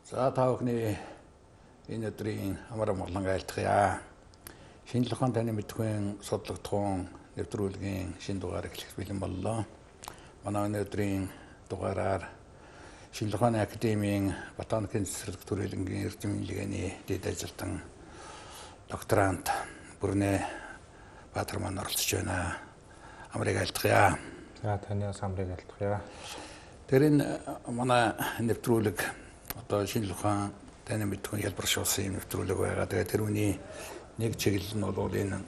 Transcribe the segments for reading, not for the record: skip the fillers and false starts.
За та бүхний энэ өдрийн амар амгалан айлтгая. Шинжлэх ухааны таны мэдхүйн судлагдсан нэвтрүүлгийн шинэ дугаар эхлэх бэлэн боллоо. Манай өнөөдрийн дугаараар Шинжлэх ухааны академийн ботаникийн цэцэрлэг төрөлнгийн эрдэм хэлгээний дэд ажилтан докторант Бүрнэ Баатар маань оролцож байна. Амрыг айлтгая. За таны амрыг айлтгая. Тэр энэ манай нэвтрүүлэг одоо шинжлэх ухаан таны мэдхүйн ялбаршуулсан юм нэвтрүүлэг байгаа. Тэгээд тэрүүний нэг чиглэл нь бол энэ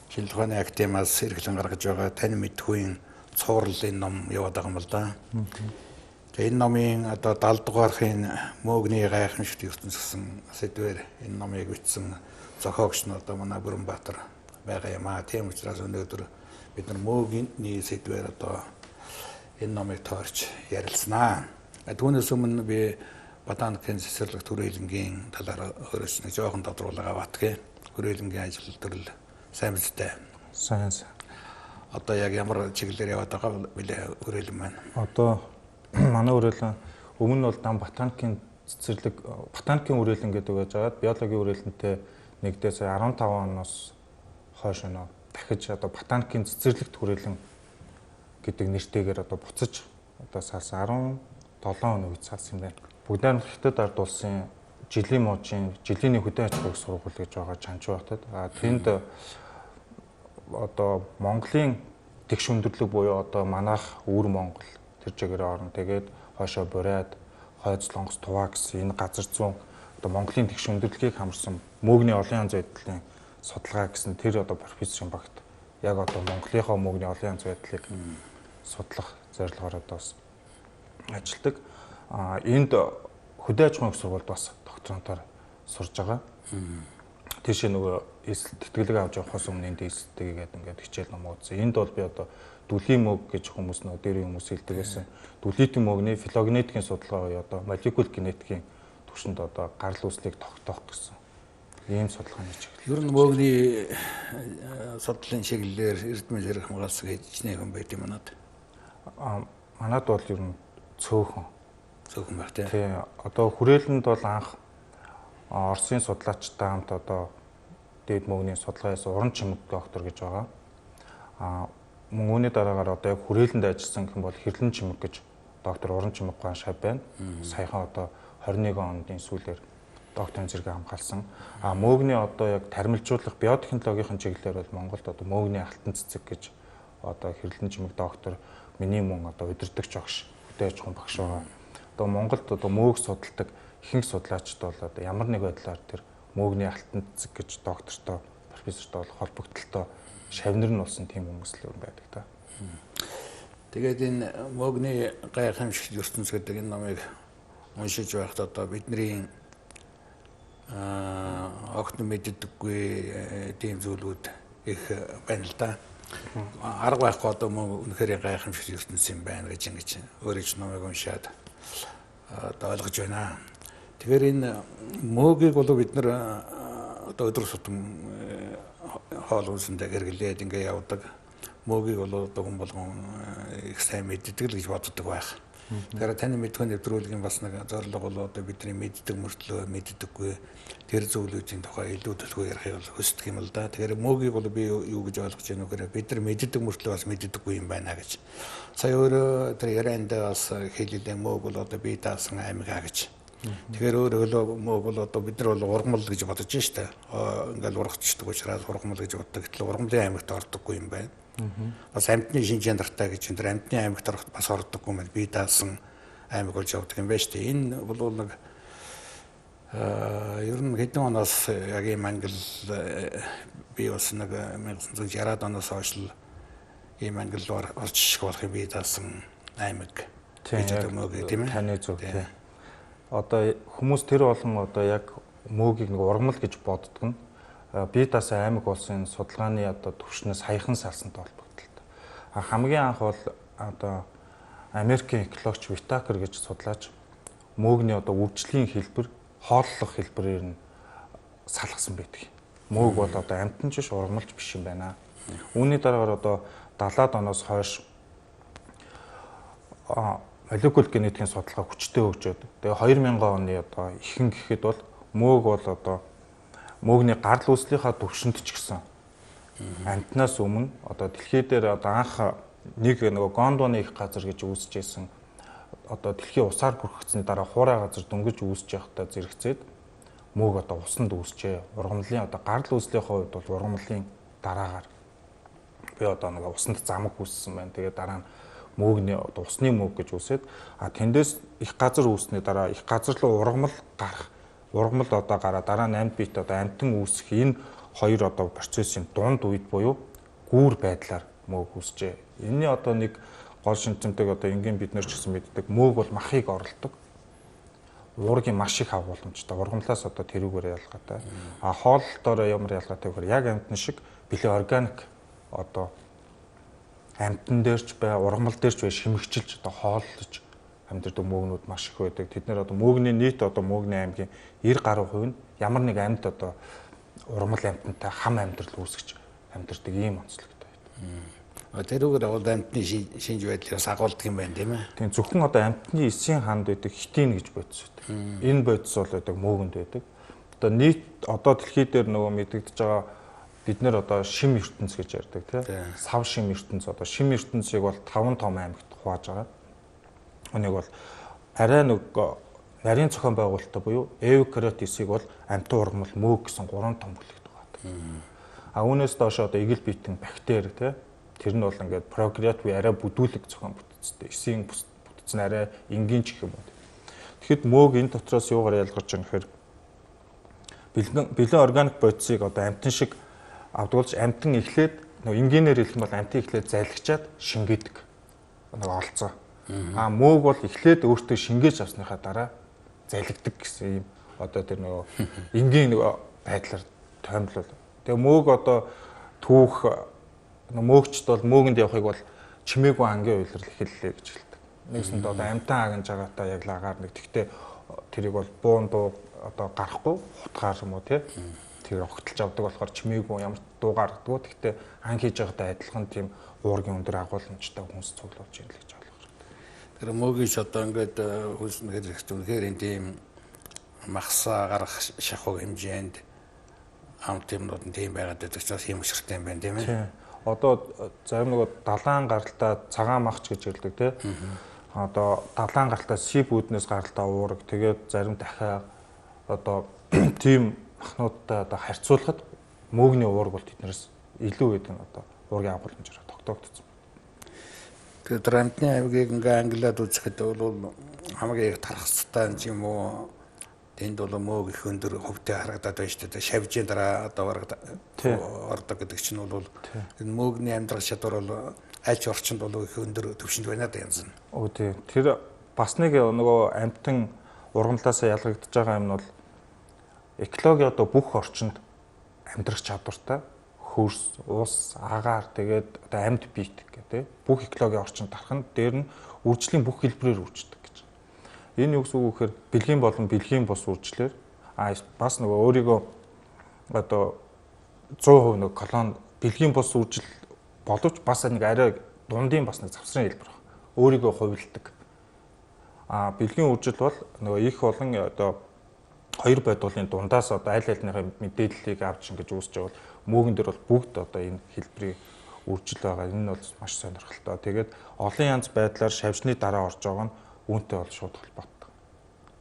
шинжлэх ухааны академиас эрхлэн гаргаж байгаа таны мэдхүйн цувралын ном яваад байгаа юм л да. Тэгээд энэ номын одоо 70 дугаархын мөөгний гайхамшигт ертөнц гэсэн сэдвээр энэ номыг бичсэн зохиогч нь одоо манай Бүрэн Баатар байгаа юм аа. Тийм учраас өнөөдөр бид нар мөөгийн сэдвээр одоо энэ номыг тоорч ярилцсанаа. Түүнээс өмнө би ботаникийн цэцэрлэг төрөлнгийн талаар өөрөөс нэг жоохон тодруулга аваадгээ. Төрөлнгийн ажил төрөл сайн биз дээ. Сайн. Одоо яг ямар чиглэлээр яваад байгаа вэ төрөлн маань? Одоо манай өрөөлөн өмнө нь бол дан ботаникийн цэцэрлэг ботаникийн өрөөлөн гэдэг байж байгаад биологийн өрөөлөнтэй нэгдээс 15 оноос хойш өнөө дахиж одоо ботаникийн цэцэрлэг төрөлн гэдэг нэртэйгээр одоо буцаж одоо салсан 17 он үед салсан юм байна. Бүгдээр хятад ард улсын жилийн мужийн жилийн хөдөө аж ахуйг сургууль гэж байгаа Чанчуу хотод. Тэнд одоо Монголын тэгш өндөрлөг буюу одоо манайх өвөр Монгол тэр чигээр орно. Тэгээд хойшоо Бурайд, Хойд Солонгос, Туваа гэсэн энэ газар зүүн одоо Монголын тэгш өндөрлөгийг хамарсан мөөгний олон янз байдлын судалгаа гэсэн тэр одоо профессор багт яг одоо Монголынхоо мөөгний олон янз байдлыг судлах зорилгоор одоо бас ажилладаг. Энд хөдөө аж ахуйн сургуульд бас докторантаар сурж байгаа. Тийш нөгөө тэтгэлэг авч явахаас өмнө энд эсэлтэйгээд ингээд хичээл ном үзсэн. Энд бол би одоо дүлийн мөг гэж хүмүүс нөгөө дээр хүмүүс хэлдэг байсан. Дүлийтэн мөгний филогенетикийн судалгаа буюу одоо молекул генетикийн түвшинд одоо гарал үүслийг тогтоох гэсэн ийм судалгааны чиглэл. Ер нь мөгний судлалын чиглэлээр эрдэмтэн зэрэг хамгаалсан гэж нэгэн байт юм надад. Манад бол ер нь цөөхөн байх тийм. Тий. Одоо хүрээлэнд бол анх Оросын судлаачтай хамт одоо дээд мөгний судалгаас уран чимэг доктор гэж байгаа. Мөн үүний дараагаар одоо яг хүрээлэнд ажилласан гэх юм бол Хэрлэн чимэг гэж доктор уран чимэг гоон шав байна. Саяхан одоо 21 онд сүүлээр докторийн зэрэг хамгаалсан. Мөөгний одоо яг тармилжуулах биотехнологийн чиглэлээр бол Монголд одоо мөөгний алтан цэцэг гэж одоо Хэрлэн чимэг доктор миний мөн одоо удирдагч багш хөдөө аж ахуйн багш байгаа. Одоо Монголд одоо мөөг судалдаг ихэнх судлаачид бол одоо ямар нэг байдлаар тэр мөөгний алтан цэцэг гэж доктортой профессортой бол холбогдлолтой шавнар нь болсон тийм хүмүүс л байдаг та. Тэгээд энэ мөөгний гайхамшигт ертөнц гэдэг энэ номыг уншиж байхад одоо бидний огт мэддэггүй тийм зүйлүүд их байна л да. Арга байхгүй одоо мөн үнэхээр гайхамшигт ертөнц юм байна гэж ингэж өөрөө ч номыг уншаад одоо ойлгож байна. Тэгэхээр энэ мөөгийг бол бид нар одоо өдөр тутам хоол хүнсэндээ гэргэлээд ингээ явдаг. Мөөгийг бол одоо хүн болгон их сайн мэддэг л гэж боддог байх. Тэгэхээр таны мэдхүйн нэвтрүүлгийн бас нэг зорилго бол одоо бидний мэддэг мөртлөө мэддэггүй тэр зүйлүүдийн тухай илүү төлөвлөгөө ярихыг бол хүсдэг юм л да. Тэгэхээр мөөгийг бол би юу гэж ойлгож байна вэ гэхээр бид нар мэддэг мөртлөө бас мэддэггүй юм байна гэж. Сая өөрөө тэр ярианд бас хэлэлээ мөөг бол одоо бие даасан аймгаа гэж. Тэгэхээр өөрөө мөөг бол одоо бид нар бол ургамал гэж бодож штэ. Ингээл ургацдаг учраас ургамал гэж боддог. Гэтэл ургамлын аймагт ордоггүй юм байна. Бас амьтны шинжийн дартай гэж энэ амьтны аймагт ороход бас ордоггүй юм. Бие даасан аймаг болж явдаг юм байна штэ. Энэ бол нэг ер нь хэдэн оноос яг ийм ангил би бас нэг 1960-аад оноос хойш л ийм ангиллаар орж ирэх болох бие даасан аймаг гэж одоо мөөг тийм ээ. Таны зөв тийм. Одоо хүмүүс тэр олон одоо яг мөөгийг нэг ургамал гэж боддог нь бие даасан аймаг болсон судалгааны одоо түвшнээс хаяхан салсантай холбогдолтой. Хамгийн анх бол одоо Америкийн экологч Whittaker гэж судлаач мөөгний одоо үржлийн хэлбэр хооллох хэлбэрээр нь салгасан байдаг. Мөөг бол одоо амьтан ч биш ургамалч биш юм байна. Үүний дараагаар одоо 70-аад оноос хойш молекул генетикийн судалгаа хүчтэй хөгжөөд тэгээ 2000 оны одоо ихэнх гэхэд бол мөөг бол одоо мөөгний гарал үүслийнхаа төвшөнд ч гэсэн амтнаас өмнө одоо дэлхий дээр одоо анх нэг Гондоны их газар гэж үүсэжсэн одоо дэлхийн усаар бүрхэгдсэний дараа хуурай газар дөнгөж үүсэж явахдаа зэрэгцээд мөөг одоо усанд үүсчээ. Ургамлын одоо гарал үүслийнхаа хувьд бол ургамлын дараагаар би одоо нэг усанд замаг үүссэн байна. Тэгээд дараа нь мөөгний одоо усны мөөг гэж үүсээд тэндээс их газар үүснээ дараа их газар руу ургамал гарах. Ургамал одоо гараа дараа нь амьд биет одоо амтан үүсэх энэ хоёр одоо процессын дунд үед буюу гүүр байдлаар мөөг үүсжээ. Энэний одоо нэг гол шинжтэмдэг одоо энгийн бид нар ч гэсэн мэддэг мөөг бол махыг орлдог. Уургийн маш их агуулмжтай. Ургамлаас одоо тэрүүгээр ялгаатай. Хооллолтоор ямар ялгаатай гэхээр яг амтан шиг бэлээ органик одоо амтан дээрч бай, ургамал дээрч бай шимэгчилж одоо хооллож амьдардаг мөөгнүүд маш их байдаг. Тэд нэр одоо мөөгний нийт одоо мөөгний аймгийн 90% нь ямар нэг амьд одоо ургамал амтантай хам амьдрал үүсгэж амьдардаг ийм онцлогтой байдаг. Тэрүүгээр бол амтны шинж байдлаас агуулдаг юм байна тийм ээ. Тийм зөвхөн одоо амтны эсийн ханд байдаг хитин гэж бодис байдаг. Энэ бодис бол байдаг мөөгөнд байдаг. Одоо нийт одоо дэлхий дээр нөгөө мэдэгдэж байгаа бид нэр одоо шим ертөнц гэж ярьдаг тийм. Сав шим ертөнц одоо шим ертөнцийг бол 5 том аймагт хувааж байгаа. Нэг бол арай нэг нарийн зохион байгуулалттай буюу эвкариотисыг бол амтан ургамал мөөг гэсэн 3 том бүлэгт байгаа. Үүнээс доош одоо игэл биетэн бактери тийм. Тэр нь бол ингээд прокариот буюу арай бүдүүлэг зохион бүтцтэй. Эсийн бүтц нь арай энгийн ч гэх юм уу. Тэгэхэд мөөг энэ дотроос юугаар ялгарч байгаа гэхээр бэлэн органик бодисыг одоо амтан шиг авдгуулж амтан эхлээд нөгөө энгийнээр хэлэх юм бол амтан эхлээд залгичаад шингээдэг. Нэг олцоо. Мөөг бол эхлээд өөртөө шингээж авсныхаа дараа залгидаг гэсэн юм одоо тэр нөгөө энгийн нөгөө байдлаар тоймлол. Тэгээ мөөг одоо түүх мөөгчд бол мөөгөнд явахыг бол чимээгүй ангийн уйлрал эхэллээ гэж хэлдэг. Нэгсэнд одоо амтан агнж байгаатай яг лагаар нэг тэгтээ тэрийг бол буун дуу одоо гарахгүй хутгаар юм уу тий. Тэр огтолж авдаг болохоор чимээгүй ямар дуу гаргадаг. Тэгтээ ан хийж байгаатай адилхан тийм уургийн өндөр агуулмжтай хүнс цуглуулж ийл гэж ойлгож байна. Тэр мөөгийг одоо ингээд хөлснөөр хэрэгтэй. Тэгэхээр энэ тийм махсаа гарах шахуу хэмжээнд амт юмнууд нь тийм байгаад байдаг ч бас юм өсөртэй юм байна тийм ээ. Одоо зарим нөгөө далайн гаралтай цагаан махч гэж ярьдаг тий. Одоо далайн гаралтай сип үүднээс гаралтай уураг тэгээд зарим дахиад одоо тийм махнуудтай одоо харьцуулахад мөөгний уураг бол тэднээс илүү хэдэн одоо уургийн агуулмжаар тогтоогдсон. Тэгээд амтны аймгийг ингээ англиад үзэхэд бол хамгийн их тархацтай юм уу? Тэнд бол мөөг их өндөр хөвтэй харагдаад байна шүү дээ. Шавжийн дараа одоо ордог гэдэг чинь бол энэ мөөгний амьдрах чадвар бол аль ч орчинд бол их өндөр түвшинд байна да янз нь. Тийм. Тэр бас нэг нөгөө амтан ургамлаас ялгагдж байгаа юм нь бол экологи одоо бүх орчинд амьдрах чадвартай хөрс, ус, агаар тэгээд одоо амьд биет гэдэг бүх экологийн орчинд тархан дээр нь үржлийн бүх хэлбэрээр үрждэг. Энэ юу гэсэн үг гэхээр бэлгийн болон бэлгийн бус үржлэр бас нөгөө өөрийгөө одоо 100% нэг колон бэлгийн бус үржил боловч бас нэг арай дундын бас нэг завсрын хэлбэр байна. Өөрийгөө хувилдаг. Бэлгийн үржил бол нөгөө их олон одоо хоёр байдлын дундаас одоо аль альныхаа мэдээллийг авч ингэж үүсэж байгаа бол мөөгөн дээр бол бүгд одоо энэ хэлбэрийн үржил байгаа. Энэ нь бол маш сонирхолтой. Тэгээд олон янз байдлаар шавжны дараа орж байгаа нь үүнтэй бол шууд холбоотой.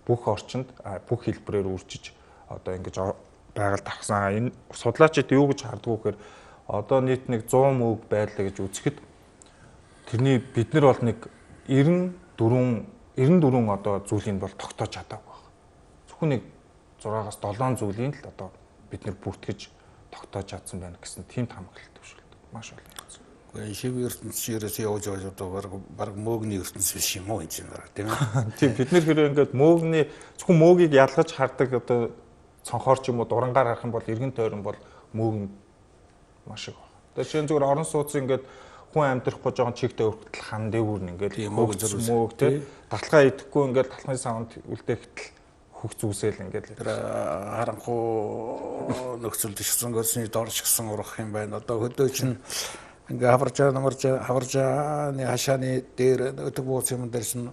Бүх орчинд бүх хэлбэрээр үржиж одоо ингэж байгаль тархсан. Энэ судлаачид юу гэж харддаг вэ гэхээр одоо нийт нэг 100 мөөг байлаа гэж үзэхэд тэрний бид нар бол нэг 94 одоо зүйлийг бол тогтоож чадаагүй байна. Зөвхөн нэг 6-аас 7 зүйлийг л одоо бид нар бүртгэж тогтоож чадсан байна гэсэн тийм хамгаалалт төвшөлт маш олон юм. Энэ шив ертөнцөөс явж байгаа баг мөөгний ертөнц биш юм уу энэ юм байна тийм ээ. Тийм бид нэр хэрэг ингээд мөөгний зөвхөн мөөгийг ялгаж хардаг одоо цонхоор ч юм уу дурангаар харах юм бол эргэн тойрон бол мөөг маш их байна. Тэгээ шинэ зүгээр орон сууцын ингээд хүн амьдрах гэж байгаа чигтэй өргөтл хан дээгүүр нь ингээд мөөг тий таталгаа идэхгүй ингээд талхны савнд үлдээхтэл хөх зүсэл ингээд тэр харанхуу нөхцөл дэвшсэнгөөсний дорж гисэн урах юм байна. Одоо хөдөө чинь ингээ хаваржааны хашааны дээр өдөг бууц юм дээр чинь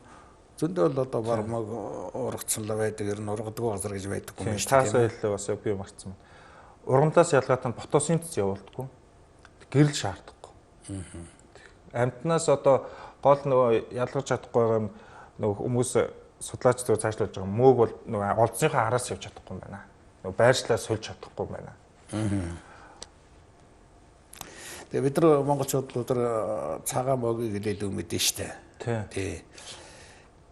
Зөндөө л одоо баг мог ургацсан л байдаг, ер нь ургадаг газар гэж байдаг юм байна шүү дээ. Таасаа хэллээ бас би марцсан. Ургамлаас ялгаатай фотосинтез явуулдаггүй. Гэрэл шаардахгүй. Амьтнаас одоо гол нөгөө ялгаж чадахгүй байгаа нөгөө хүмүүс судлаач зөв цаашлуулж байгаа мөөг бол нөгөө олдсныхаа араас явж чадахгүй юм байна. Нөгөө байршлаа сольж чадахгүй юм байна. Тэгээ бид нар монголчууд өдөр цагаан мөөгийг хэлээд мэдэн штэ. Тий.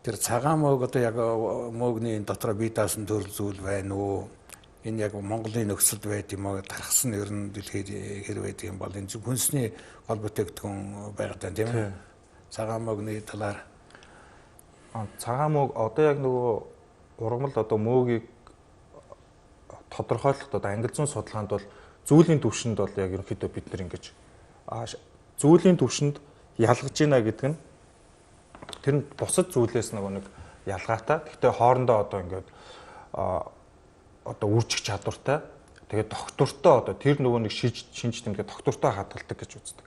Тэр цагаан мөөг одоо яг мөөгийн дотор бие даасан төрөл зүйл байна уу? Энэ яг Монголын нөхцөлд байд юм уу? Тархсан ер нь дэлхийд хэр байдаг юм бол энэ хүнсний гол бүтээгдэхүүн байгаад байна тийм ээ. Цагаан мөөгийн талаар цагаан мөөг одоо яг нөгөө ургамал одоо мөөгийг тодорхойлоход одоо англи зүүн судалгаанд бол зүйлийн түвшинд бол яг ерөнхийдөө бид нар ингэж зүйлийн түвшинд ялгаж байна гэдэг нь тэр нь бусад зүйлээс нөгөө нэг ялгаатай. Гэхдээ хоорондоо одоо ингээд одоо үржих чадвартай. Тэгээд доктортой одоо тэр нөгөө нэг шинж тэмдэг доктортой хадгалдаг гэж үздэг.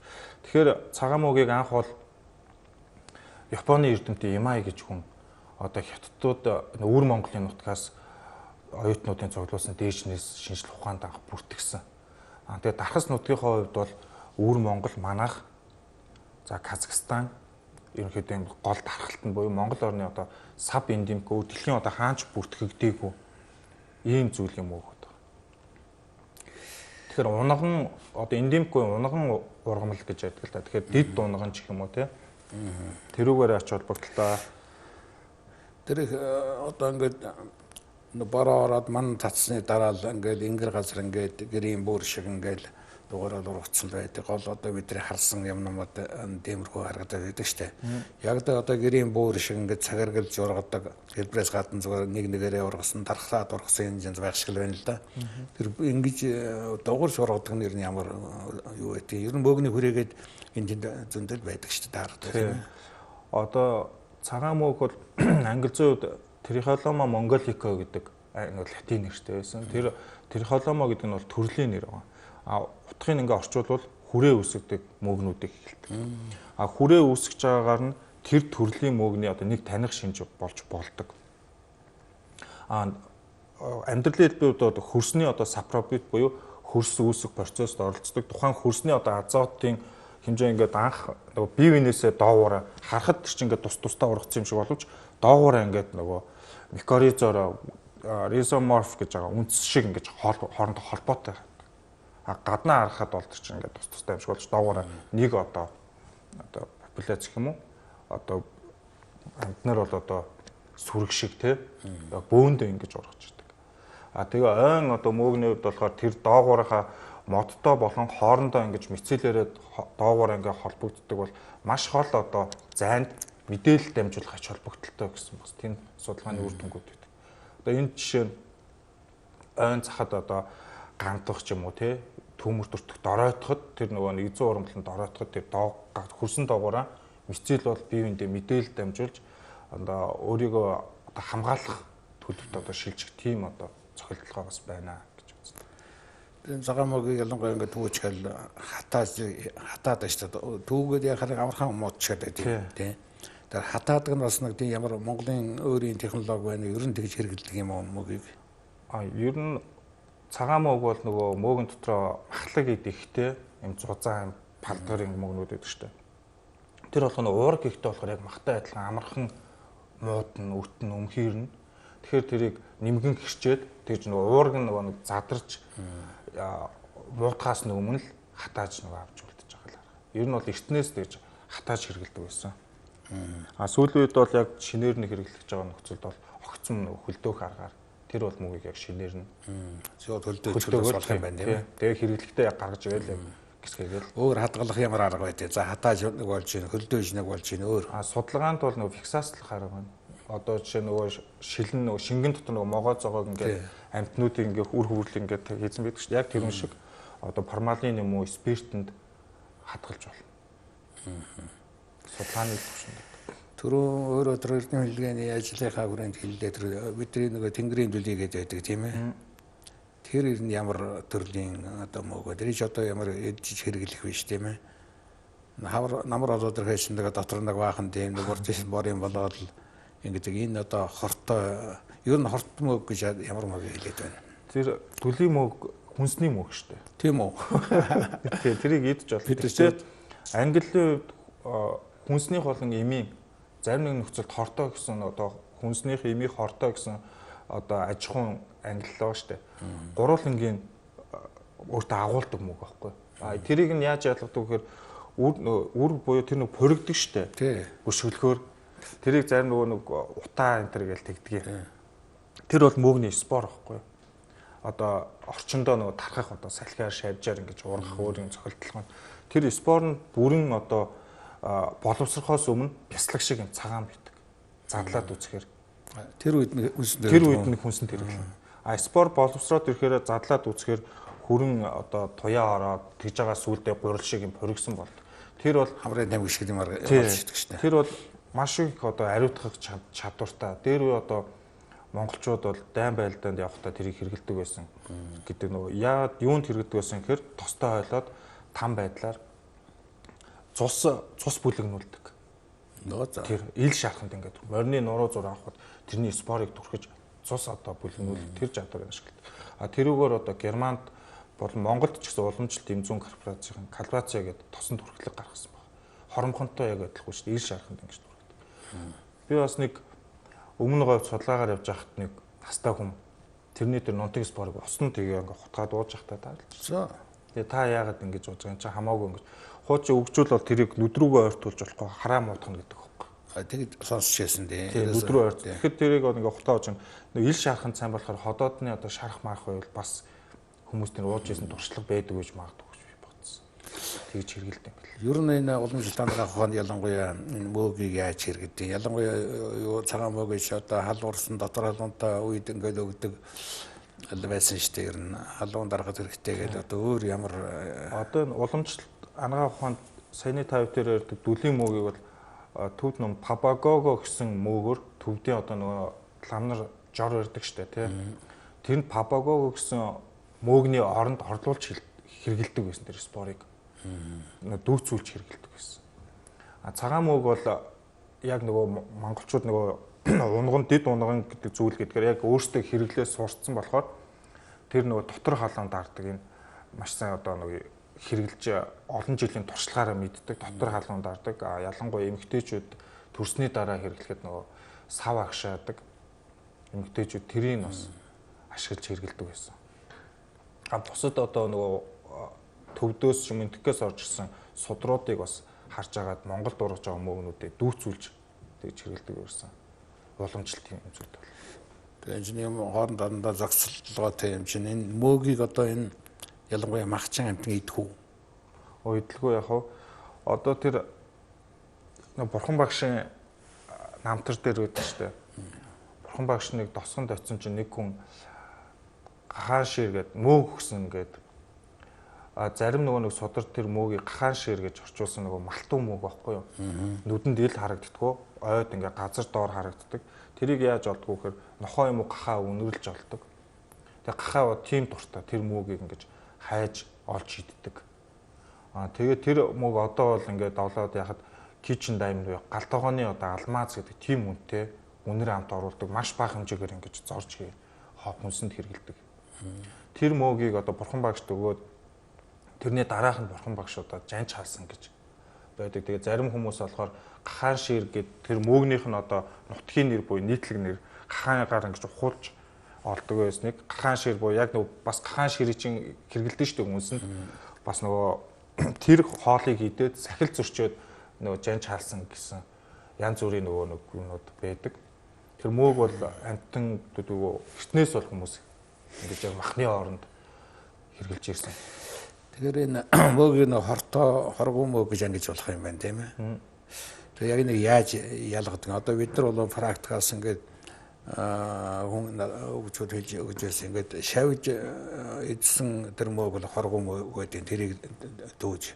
Тэгэхээр цагаан мөөгийг анх бол Японы эрдэмтэн Ямай гэж хүн одоо хятадууд өвөр Монголын нутгаас оюутнуудын цуглуулсан дээжнээс шинжлэх ухаанд анх бүртгэсэн. Тэгээд дархас нутгийнхаа хувьд бол өвөр Монгол, манайх, за Казахстан ерөнхийдөө гол дархалт нь буюу Монгол орны одоо сав эндемик дэлхийн одоо хаанч бүртгэгдээгүй ийм зүйл юм уу гэдэг. Тэгэхээр унган одоо эндемикгүй унган ургамал гэж яддаг л та. Тэгэхээр дид унган ч юм уу те. Тэрүүгээр ач холбогдолтой. Тэр их одоо ингээд бороо ороод ман татсны дараа л ингээд ингэр газар ингээд гэрийн бүр шиг ингээд дугаараар ургацсан байдаг. Гол одоо бидний харсан юмнууд дэмэрхүү харагдаад байдаг штэ. Яг одоо гэрийн бүр шиг ингээд цагаргалж ургадаг. Гэлбрээс гадна зүгээр нэг нэгээрээ ургасан, тархаад ургасан юм байх шиг л байна л да. Тэр ингэж дугуурж ургадаг нь ямар юу вэ? Ер нь мөөгийн хүрээгээд энэ зөндөл байдаг штэ таардаг. Одоо цагаан мөөг бол англи зүйд Трихолома монголико гэдэг латин нэртэй байсан. Тэр Трихолома гэдэг нь бол төрлийн нэр байна. Утгыг ингээ орчуулбал хүрээ үүсгдэг мөөгнүүдийг хэлдэг. Хүрээ үүсгэж байгаагаар нь тэр төрлийн мөөгний одоо нэг таних шинж болж болдог. Амьдралын хэлбэрүүд одоо хөрсний одоо сапробит буюу хөрс үүсэх процессд оролцдог. Тухайн хөрсний одоо азотын хэмжээ ингээд анх нөгөө бие биенээсээ доогуур харахад тэр чинь ингээд тус-тустай ургацсан юм шиг боловч доогуур ингээд нөгөө микоризоор ризоморф гэж байгаа үндэс шиг ингээд хоорондоо холбоотой. Гаднаа харахад бол тэр чинь ингээд тус-тустай юм шиг болж доогуур нэг одоо популяц гэх юм уу? Одоо амтнаар бол одоо сүрэг шиг те бөөндөө ингэж ургаж идэг. Тэгээ ойн одоо мөөгний хувьд болохоор тэр доогуурынхаа модтой болон хоорондоо ингэж мицеллээрээ доогуур ингээ холбогддог бол маш хол одоо зайд мэдээлэл дамжуулах ач холбогдолтой гэсэн бас тийм судалгааны үр дүнгууд байдаг. Одоо энэ жишээ нь ойн цахад одоо гандах ч юм уу те төмөр төртөх доройтоход тэр нөгөө 100 ургамланд доройтоход тэр хөрсөн доогуураа мицелл бол бие биендээ мэдээлэл дамжуулж одоо өөрийгөө одоо хамгаалах төлөвт одоо шилжих тийм одоо цохилтолгоо бас байна. Энэ цагаан мөөгийг ялангуяа ингээд түүчгэл хатаад байж та түүгээд яхаар амархан муудчаад байдаг тийм. Тэр хатаадаг нь бас нэг тийм ямар Монголын өөрийн технологи байна ер нь тэгж хэрэгэлдэг юм уу мөөгийг? Ер нь цагаан мөөг бол нөгөө мөөгийн дотроо махлаг идэхтэй юм зузаан палдарын мөөгнүүд байдаг шүү дээ. Тэр болох нь уург ихтэй болохоор яг махтай адилхан амархан муудна, өтн, өмхийрнэ. Тэгэхээр тэрийг нэмгэн гэрчээд тэгж нөгөө уург нь нөгөө задарч муудахаас өмнө л хатааж нөгөө авч үлдэж байгаа л. Ер нь бол эртнээс дэж хатааж хэрэгэлдэг байсан. Сүүлийн үед бол яг шинээр нь хэрэглэж байгаа нөхцөлд бол огцом нөгөө хөлдөөх аргаар тэр бол мөгийг яг шинээр нь хөлдөөж болох юм байна тийм ээ. Тэгээ хэрэглэхдээ яг гаргаж ирээл яг гисгээгээл. Өөр хадгалах ямар арга байдэ? За хатааж нэг болж байна, хөлдөөж нэг болж байна өөр. Судалгаанд бол нөгөө фиксацлах арга байна. Одоо жишээ нөгөө шилэн нөгөө шингэн дотор нөгөө могоо зогоог ингээд амтнуудыг ингээд үр хөвөрлөг ингээд хийсэн байдаг шүү дээ. Яг тэр юм шиг одоо формалин юм уу спиртэнд хадгалж болно. Судалгааны төвшөнд. Түрүү өөрөө тэр эрдэнэ хэллэгээний ажлынхаа хүрээнд хэллээ тэр бидний нөгөө тэнгэрийн дүлий гэдэг байдаг тийм ээ. Тэр ер нь ямар төрлийн одоо мөөгөө тэр ч одоо ямар эдж хэрэглэх биш тийм ээ. Намар одоо тэр хэшин дотор нэг баахан тийм нэг урдчил борын болоод Ингээд энэ одоо хортой ер нь хорт мөг гэж ямар мөг хэлээд байна. Тэр төлийн мөг хүнсний мөг шүү дээ. Тийм үү? Тэгээ тэрийг идэж болно. Гэхдээ Английн хувьд хүнснийх болон эмийн зарим нэг нөхцөлд хортой гэсэн одоо хүнснийх эмийн хортой гэсэн одоо аж ахуйн ангиллаа шүү дээ. Гурвангийн өөртөө агуулдаг мөг байхгүй. Тэрийг нь яаж ялгадаг вэ гэхээр үр буюу тэр нэг поригдөг шүү дээ. Өшгөлгөөр тэрийг зарим нэг утаа энэ төр гэж тэгдэг. Тэр бол мөгний спор байхгүй. Одоо орчиндөө нэг тархах одоо салхиар шаржаар ингэж ургах өөрийн цохилтлогоо. Тэр спор нь бүрэн одоо боловсрохоос өмнө бяцлаг шиг юм цагаан битэг. Задлаад үзэхээр тэр үед нь хүнсэнд хэрэглэнэ. Спор боловсроод ирэхээр задлаад үзэхээр хүрэн одоо туяа ороод тэгж байгаа сүулдэ гурил шиг юм поригсон болдог. Тэр бол хамрын тамиг шиг юм болж идэг шнэ. Тэр бол маш их одоо ариутгах чадвартай. Дээр үе одоо монголчууд бол дайн байлдаанд явахдаа тэрийг хэрэгэлдэг байсан гэдэг нөгөө яагаад юунд хэрэгэлдэг байсан гэхээр тостой хойлоод там байдлаар цус бүлэгнүүлдэг. Тэр ил шарханд ингээд морины нуруу зур авахд тэрний спорыг түрхэж цус одоо бүлэгнүүлдэг тэр чадварыг ашигладаг. Тэрүүгээр одоо Германд болон Монголд ч гэсэн уламжлалт эмзүүн корпорацийн Калвациа гэдэг тосон түрхлэг гаргасан байна. Хоромхонтой яг адилхан шүү дээ. Ил шарханд ингэж түрхдэг. Би бас нэг өмнө говьд судалгаагаар явж байхад нэг настай хүн тэрний тэр нунтиг спорыг осны тэгээ ингээ хутгаад ууж захтаа таалж. Тэгээ та яагаад ингэж ууж байгаа юм чи хамаагүй ингэж хуучин өгчүүл бол тэрийг нүдрүүгөө ойртуулж болохгүй хараа муудахна гэдэг байхгүй. Тэгэд сонсч яасан дээ. Нүдрүү ойрт. Тэгэхэд тэрийг ингээ хутаа ууж нэг ил шарханд сайн болохоор ходоодны одоо шарах марах байвал бас хүмүүс тэр ууж исэн туршлага байдаг гэж магадгүй гэж би бодсон. Тэгж хэрэгэлдэг юм байна. Ер нь энэ уламжлалт хандлагын ухаанд ялангуяа энэ мөөгийг яаж хэрэгэдэг. Ялангуяа юу цагаан мөөг гэж одоо халуурсан дотор халуунтай үед ингээд өгдөг байсан шүү дээ. Ер нь халуун дарахад хэрэгтэй гэдэг одоо өөр ямар одоо энэ уламжлалт хандлагын ухаанд саяны 50 дээр ярьдаг дүлийн мөөгийг бол төвд ном Папагого гэсэн мөөгөр төвдийн одоо нөгөө ламнар жор ярьдаг шүү дээ тий. Тэр нь Папагого гэсэн мөөгний оронд орлуулж хэрэгэлдэг байсан тэр спорыг. Дүүцүүлж хэрэгэлдэг байсан. Цагаан мөөг бол яг нөгөө монголчууд нөгөө унган дид унган гэдэг зүйл гэдгээр яг өөрсдөө хэрэглээс сурцсан болохоор тэр нөгөө дотор халуун даардаг энэ маш сайн одоо нөгөө хэрэглэж олон жилийн туршлагаараа мэддэг дотор халуун даардаг. Ялангуяа эмэгтэйчүүд төрсний дараа хэрэглэхэд нөгөө сав агшаадаг эмэгтэйчүүд тэрийг бас ашиглаж хэрэглэдэг байсан. Бусад одоо нөгөө төвдөөс Мөнтгөөс орж ирсэн судруудыг бас харж агаад Монголд ургаж байгаа мөөгнүүдээ дүүцүүлж тэгж хэрэгэлдэг байсан. Уламжлалт юм зүйл бол. Тэгээ энэ юм хооронд дандаа зогсолтолгоотой юм чинь энэ мөөгийг одоо энэ ялангуяа махчин амтны идэх үү? Идэлгүй яг хав. Одоо тэр бурхан багшийн намтар дээр үүдэж штэ. Бурхан багш нэг досгонд очисон чинь нэг хүн гахаан шир гээд мөөг өгсөн гээд зарим нөгөө нэг судар тэр мөөгийг гахаан шир гэж орчуулсан нөгөө малтуу мөөг байхгүй юу? Нүдэнд ил харагддаггүй, ойд ингээ газар доор харагддаг. Тэрийг яаж олдгоо гэхээр нохоо юм уу гахаа үнэрлж олдог. Тэгээ гахаа тийм дуртай тэр мөөгийг ингэж хайж олж иддэг. Тэгээд тэр мөөг одоо бол ингээд довлоод яхад кичен даймд буюу галтогооны одоо алмаз гэдэг тийм үнэтэй үнэр амт оруулдаг маш бага хэмжээгээр ингэж зорж хүнсэнд хэрэгэлдэг. Тэр мөөгийг одоо бурхан багшд өгөөд тэрний дараах нь бурхан багш одоо жанж хаалсан гэж байдаг. Тэгээ зарим хүмүүс болохоор гахаан шир гэд тэр мөөгнийх нь одоо нутгийн нэр буюу нийтлэг нэр гахаагаар ингэж ухуулж олдог байсныг гахаан шир буюу яг нөгөө бас гахаан ширийг чинь хэрэгэлдэг шүү дээ хүнсэнд. Бас нөгөө тэр хоолыг идээд сахил зөрчөөд нөгөө жанж хаалсан гэсэн янз бүрийн нөгөө юмнууд байдаг. Тэр мөөг бол амтан нөгөө эртнээс бол хүмүүс ингэж яг махны хооронд хэрэгжилж ирсэн. Тэгэхээр энэ мөөгийг нэг хортой хоргоо мөөг гэж ангиж болох юм байна тийм ээ. Тэгээ яг нэг яаж ялгадаг. Одоо бид нар бол практикаас ингээд хүн өгчүүд хэлж өгч байсан ингээд шавж идсэн тэр мөөг бол хоргоо мөөг гэдэг тэрийг дүүж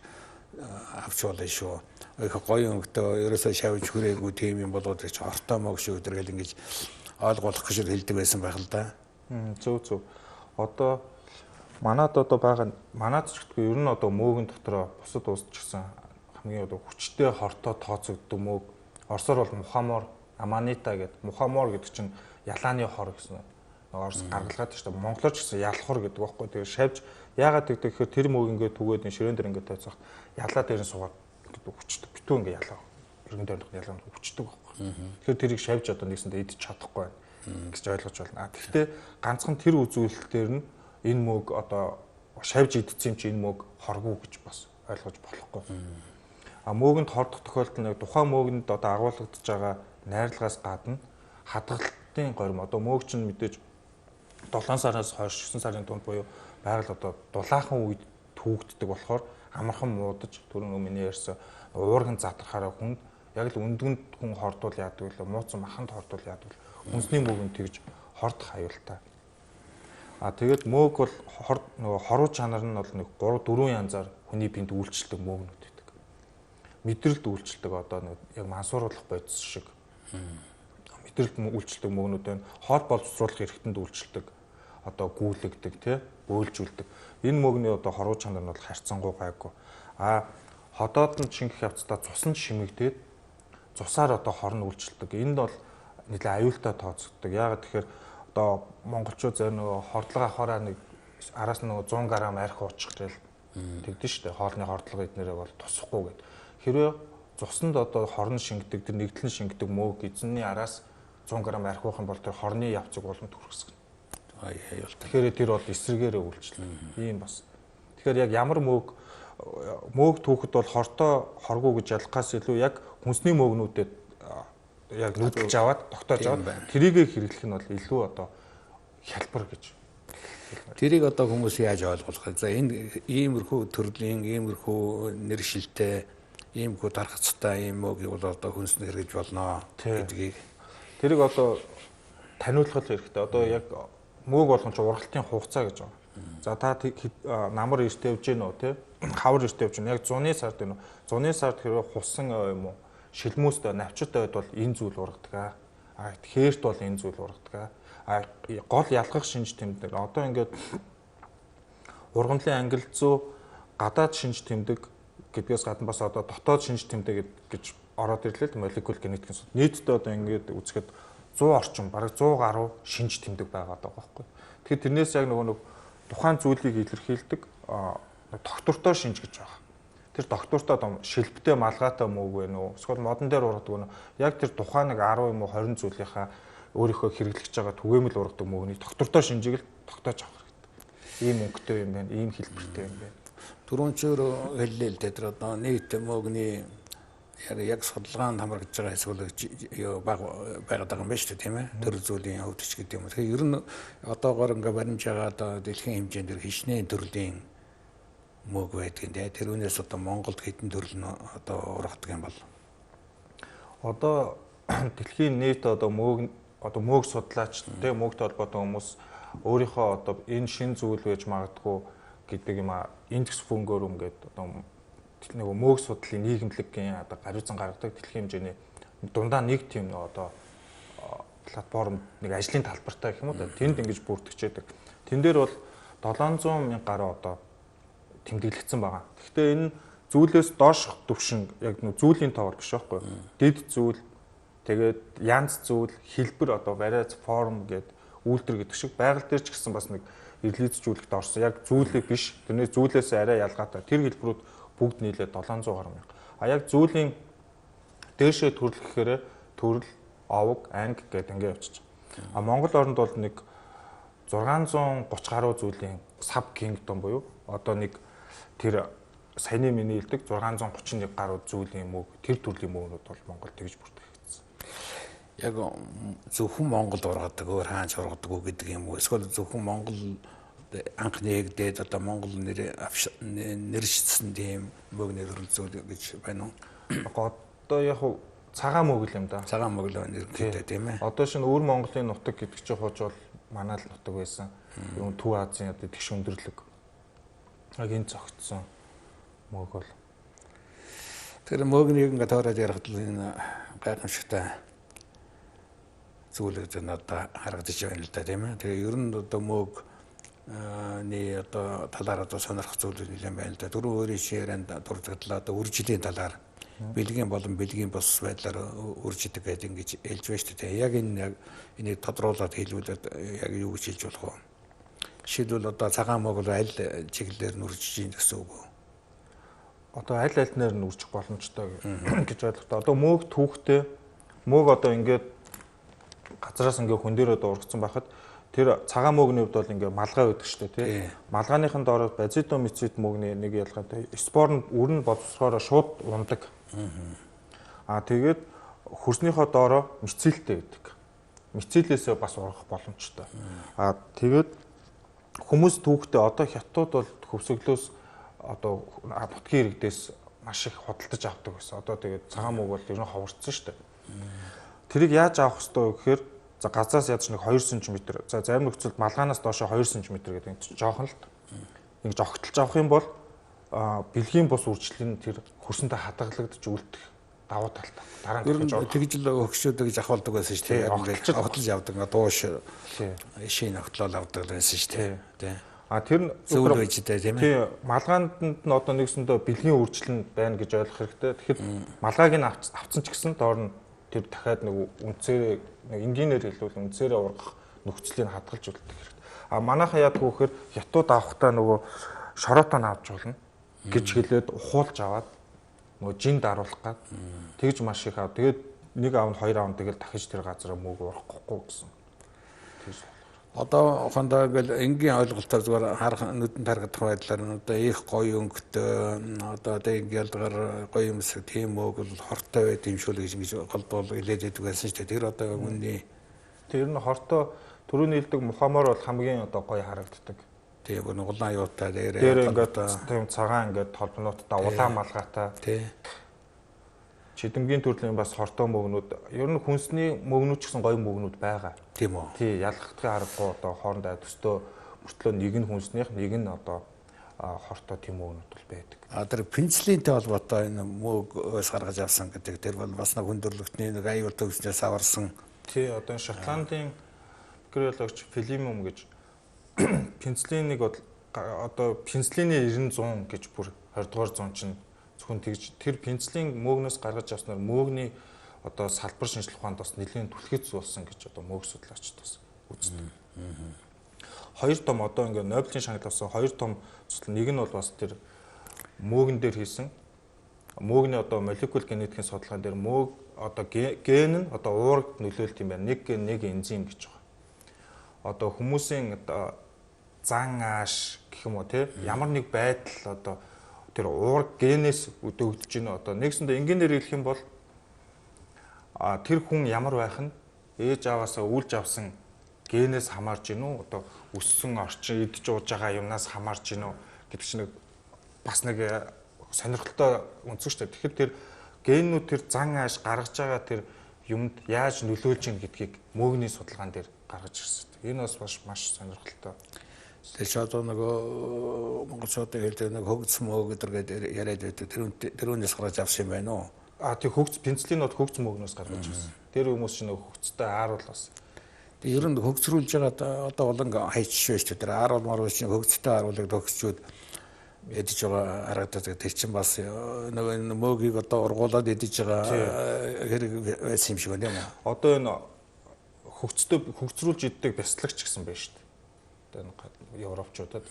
авч болно шүү. Их гоё өнгөтэй ерөөсөө шавж хүрээгүй тийм юм болоод ч хортой мөөг шүү гэдэргээл ингэж ойлгуулах гэж хэлдэг байсан байх л да. Зөв. Одоо манад одоо байгаа манад ч гэдэггүй ер нь одоо мөөгийн дотроо бусад улсч гэсэн хамгийн одоо хүчтэй хортой тооцогддог мөөг Оросоор бол мухамор, Аманита гэдэг мухамор гэдэг чинь ялааны хор гэсэн. Орос гаргалгаад шүү дээ. Монголоор ч гэсэн ялхор гэдэг багхгүй. Тэгээ шавж яагаад гэдэг гэхээр тэр мөг ингээд түгээд ширээн дээр ингээд тооцох ялаа дээр нь суугаад ингээд хүчтэй битүү ингээд ялаа. Иргэн дээр нь ялаа хүчтэй багхгүй. Тэгэхээр тэрийг шавж одоо нэгсэндээ идэж чадахгүй байна гэж ойлгож байна. Гэхдээ ганцхан тэр үзүүлэлтээр нь энэ мөг одоо шавж идсэн юм чи энэ мөг хоргүй гэж бас ойлгож болохгүй. Мөөгөнд хордох тохиолдол нь тухайн мөөгөнд одоо агуулгадж байгаа найрлагаас гадна хадгалтын горим одоо мөөг чинь мэдээж 7 сараас хойш 9 сарын дунд буюу байгаль одоо дулаахан үед түүгддэг болохоор амархан муудаж түрүүн миний ярьсан уурган задрахаараа хүнд яг л өндгөнд хүн хордвол яадаг вэ? Мууцсан маханд хордвол яадаг вэ? Хүнсний мөөг нь тэгж хордох аюултай. Тэгээд мөөг бол нөгөө хоруу чанар нь бол нэг 3 4 янзаар хүний биед үйлчлдэг мөөгнүүд байдаг. Мэдрэлд үйлчлдэг одоо нэг яг мансууруулах бодис шиг. Мэдрэлд үйлчлдэг мөөгнүүд байна. Хоол боловсруулах эрхтэнд үйлчлдэг. Одоо гүйлэгдэг тий бөөлжүүлдэг. Энэ мөгний одоо хоруу чанар нь бол харьцангуй гайгүй. Ходоод нь шингэх явцдаа цусанд шимэгдээд цусаар одоо хорн үйлчлдэг. Энд бол нэлээд аюултай тооцогддог. Яагаад тэгэхээр одоо монголчууд зөв нөгөө хордлого авахаараа нэг араас нөгөө 100 г арх уучих гээл тэгдэж штэ. Хоолны хордлого эднэрээ бол тусахгүй гэд. Хэрвээ цусанд одоо хорн шингэдэг, тэр нэгдлэн шингэдэг мөөг эзэнний араас 100 г арх уух юм бол тэр хорны явцыг болон түрхсгэн. Тэгэхээр тэр бол эсрэгээрээ үйлчлэн. Ийм бас. Тэгэхээр яг ямар мөөг түүхэд бол хортой хоргүй гэж ялгахаас илүү яг хүнсний мөөгнүүдэд яг нүдэлж аваад тогтоож аваад тэрийг хэрэглэх нь бол илүү одоо хялбар гэж. Тэрийг одоо хүмүүс яаж ойлгох вэ? За энэ иймэрхүү төрлийн иймэрхүү нэр шилтэй иймэрхүү дархацтай ийм мөөгийг бол одоо хүнснээр хэрэгж болно гэдгийг тэрийг одоо таниулах хэрэгтэй. Одоо яг мөөг болгон ч ургалтын хугацаа гэж байна. За та намар эрт явж гин үү те? Хавар эрт явж гин. Яг зуны сард гин үү? Зуны сард хэрвээ хусан юм уу? Шилмүүстэй навчтай байд бол энэ зүйл ургадаг. Хээрт бол энэ зүйл ургадаг. Гол ялгах шинж тэмдэг. Одоо ингээд ургамлын ангил зүй гадаад шинж тэмдэг гэдгээс гадна бас одоо дотоод шинж тэмдэг гэж ороод ирлээ молекул генетикийн суд. Нийтдээ одоо ингээд үзэхэд 100 орчим бараг 100 гаруй шинж тэмдэг байгаа даа байхгүй. Тэгэхээр тэрнээс яг нөгөө тухайн зүйлийг илэрхийлдэг доктортой шинж гэж байгаа. Тэр доктортой одоо шилбэтэй малгайтай мөг вэ нүү? Эсвэл модон дээр ургадаг вэ? Яг тэр тухайн нэг 10 юм уу 20 зүйлийнхаа өөрийнхөө хэрэглэж байгаа түгээмэл ургадаг мөгний доктортой шинжийг л тогтоож авах хэрэгтэй. Ийм өнгөтэй юм байна, ийм хэлбэртэй юм байна. Түрүүн ч хэллээ л дээ. Тэр одоо нийт мөгний яг судалгаанд хамрагдж байгаа эсвэл байгаад байгаа юм байна шүү дээ, тийм ээ. Төр зүйлийн хөвд ч гэдэг юм. Тэгэхээр ер нь одоогоор ингээ баримж байгаа одоо дэлхийн хэмжээнд хичнээн төрлийн мөг байдгийн дээ. Тэрүүнээс одоо Монголд хэдэн төрөл нь одоо ургадаг юм бол. Одоо дэлхийн нийт одоо мөг судлаач тийм мөгтэй холбоотой хүмүүс өөрийнхөө одоо энэ шин зүйл байж магадгүй гэдэг юм индекс фөнгөөр ингээд одоо нөгөө мөг судлалын нийгэмлэгийн одоо гаруйцан гаргадаг дэлхийн хэмжээний дундаа нэг тийм одоо платформ нэг ажлын талбартай гэх юм уу тэнд ингэж бүртгэжээдэг. Тэн дээр бол 700 мянга гаруй одоо тэмдэглэгдсэн байгаа. Гэхдээ энэ зүйлээс доош түвшин яг нэг зүйлийн тоовор биш байхгүй. Дэд зүйл тэгээд янз зүйл хэлбэр одоо вариац форм гэдэг үйлдвэр гэдэг шиг байгаль дээр ч гэсэн бас нэг эрлийцжүүлэгт орсон. Яг зүйлийг биш. Тэрнээс зүйлээс арай ялгаатай. Тэр хэлбэрүүд бүгд нийлээд 700 гаруй мянга. Яг зүйлийн дээшээ төрөл гэхээр төрөл, овог, анги гэдэг ингээ явчих. Монгол орнд бол нэг 630 гаруй зүйлийн sub kingdom буюу одоо нэг тэр саяны миний хэлдэг 631 гаруй зүйлийн мөг тэр төрлийн мөгнүүд бол Монголд тэгж бүртгэгдсэн. Яг зөвхөн Монголд ургадаг өөр хаач ургадаг уу гэдэг юм уу? Эсвэл зөвхөн Монгол анх нэгдээд одоо Монгол нэршсэн тийм мөгний төрөл зүйл гэж байна уу? Одоо яг цагаан мөг л юм да. Цагаан мөг л нэртэй тийм ээ. Одоо шинэ өвөр Монголын нутаг гэдэг чинь хууч бол манай л нутаг байсан. Yung Төв Азийн одоо тэгш өндөрлөг. Яг энэ зогтсон мөг бол. Тэр мөгнийг ингээд тоороод ярихад л энэ гайхамшигтай зүйлүүд надад харагдаж байна л да тийм ээ. Тэгээ ер нь одоо мөг одоо талаар одоо сонирхох зүйлүүд нэлээд байна л да. Дөрөв өөрийн ширэнд дурдгадлаа одоо үржлийн талаар бэлгийн болон бэлгийн бус байдлаар үржидэг гэдэг ингэж хэлж байна шүү дээ. Яг энийг тодруулаад хэлүүлээд яг юу гэж хэлж болох вэ? Жишээлбэл одоо цагаан мог бол аль чиглэлээр нь үржиж ийн гэсэн үг үү? Одоо аль альнаар нь үржих боломжтой гэж ойлгохтой. Одоо мөг түүхтэй мөг одоо ингээд газраас ингээ хүн дээрээ дуургацсан байхад тэр цагаан мөгний хувьд бол ингээ малгай байдаг шүү дээ тий. Малгайныхан доороо базидо мицид мөгний нэг ялгаатай спор нь үрэн боловсрохоор шууд ундаг. Тэгээд хөрснийхөө доороо мицилтэй байдаг. Мицилээсээ бас ургах боломжтой. Тэгээд хүмүүс түүхтэй одоо хятадууд бол хөвсгөлөөс одоо нутгийн иргэдээс маш их худалдаж авдаг байсан. Одоо тэгээд цагаан мөг бол ер нь ховорцсон шүү дээ. Тэрийг яаж авах ёстой вэ гэхээр за газраас ядаж нэг 2 см. За зарим нөхцөлд малгаанаас доошо 2 см гэдэг нь жоохон л ингэж огтлж авах юм бол бэлгийн бус үржлийн тэр хөрсөнтэй хадгалагдаж үлдэх давуу талтай. Дараа нь тэгж л өгшөөд гэж ахуулдаг байсан шүү дээ. Ингэж огтлж явдаг дууш шин огтлол авдаг байсан шүү дээ. Тий. Тэр нь зөвлөж байж дээ тийм ээ. Тий, малгаанд нь одоо нэгсэндээ бэлгийн үржил байна гэж ойлгох хэрэгтэй. Тэгэхэд малгааг нь авцсан ч гэсэн доор нь тэр дахиад нэг үнцээрээ нэг энгийнээр хэлбэл үнцээрээ ургах нөхцөлийг хадгалж үлдэх хэрэгтэй. Манайхаа яадаг вэ гэхээр хятад авахтаа нөгөө шороотоо авч болно гэж хэлээд ухуулж аваад нөгөө жин даруулах гад тэгж маш их аваад тэгээд нэг аав нь хоёр аав нь тэгэл дахиж тэр газараа мөг ургахгүй гэсэн. Тэгж одоо хондоо ингээл энгийн ойлголтоор зүгээр харах нүдэн таргадах байдлаар нь одоо их гоё өнгөтэй одоо ингээл гоё юмс тийм үг бол хортой байд юм шүү л гэж голдуул хэлээд байдаг байсан шүү дээ. Тэр одоо үнний тэр нь хортой түрүүний хэлдэг мухаммар бол хамгийн одоо гоё харагддаг. Тийм гоо улаан юутай дээр ингээд тийм цагаан ингээд толбонуудтай улаан малгайтай. Тийм Чидэмгийн төрлийн бас хортой мөгнүүд ер нь хүнсний мөгнүүд ч гэсэн гоё мөгнүүд байгаа. Тийм үү. Тий, ялгахдагын аргагүй одоо хоорондоо төстөө мөртлөө нэг нь хүнснийх, нэг нь одоо хортой тийм мөгнүүд бол байдаг. Тэр пенцлинтэй холбоотой энэ мөг гаргаж авсан гэдэг тэр бол бас нэг хүндрэлтний нэг аюул төвснээс аварсан. Тий, одоо Шотландын микробиологч Филимум гэж пенцлинийг одоо пенцлиний 90-100 гэж бүр 20 дугаар зуун чинь зөвхөн тэгж тэр пенцлин мөөгнөөс гаргаж авснаар мөөгний одоо салбар шинжилх ухаанд бас нэлийн түлхэц болсон гэж одоо мөг судлаачд бас үздэг. Хоёр том одоо ингээ Нобелийн шагнал авсан хоёр том судлал нэг нь бол бас тэр мөөгн дээр хийсэн мөөгний одоо молекул генетикийн судалгаан дээр мөг одоо ген нь одоо уургад нөлөөлт юм байна. Нэг ген нэг энзим гэж байгаа. Одоо хүмүүсийн одоо зан ааш гэх юм уу те ямар нэг байдал одоо тэр уург генээс өдөөгдөж байна. Одоо нэгсэндээ энгийнээр хэлэх юм бол тэр хүн ямар байх нь ээж аваасаа үлж авсан генээс хамаарж гин үү? Одоо өссөн орчин идж ууж байгаа юмнаас хамаарж гин үү гэдэг чинь бас нэг сонирхолтой үнцэг шүү дээ. Тэгэхээр тэр генүүд тэр зан ааш гаргаж байгаа тэр юмд яаж нөлөөлж гин гэдгийг мөөгний судалгаан дээр гаргаж ирсэн. Энэ бас маш сонирхолтой. Тэр одоо нөгөө монголчуудын хэлдэг нэг хөгц мөг гэдэг яриад байдаг. Тэрүүнээс гаргаж авсан юм байна уу? Тэг хөгц пенцлинод хөгц мөгнөөс гаргаж ирсэн. Тэр хүмүүс чинь хөгцтэй ааруул бас. Тэг ер нь хөгцрүүлж байгаа одоо болон хайчих шүү дээ. Тэр ааруул маруу чинь хөгцтэй ааруулыг төгсчүүд эдэж байгаа харагдаад тэр чинь бас нөгөө мөгийг одоо ургуулад эдэж байгаа хэрэг байсан юм шиг байна юм уу? Одоо энэ хөгцтэй хөгцрүүлж иддэг бяцлагч гэсэн байна шүү дээ. Европчуудад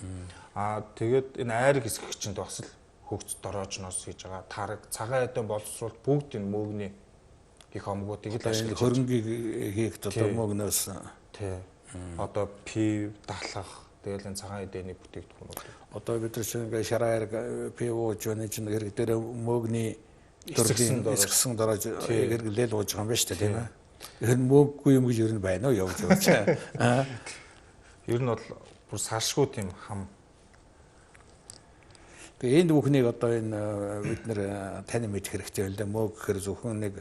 тэгээд энэ айр хэсэг чинь бас л хөгц дороожноос хийж байгаа тараг цагаан эдэн боловсруулалт бүгд энэ мөөгний их омгуудыг л ашиглаж хөрөнгийг хийхэд одоо мөөгнөөс тий одоо пив далах тэгэл энэ цагаан эдэний бүтээгдэхүүнүүд одоо бид нар чинь ингээ шараар пив ууж байна чинь хэрэг дээр мөөгний эсгсэн дороож хэрэглээл ууж байгаа юм байна шүү дээ тийм ээ. Тэр мөөггүй юм гэж ер нь байна уу явж байгаа. Ер нь бол бүр салшгүй тийм хам. Тэгээ энэ бүхнийг одоо энэ бид нэр тань мэд хэрэгтэй байл да мөг гэхэр зөвхөн нэг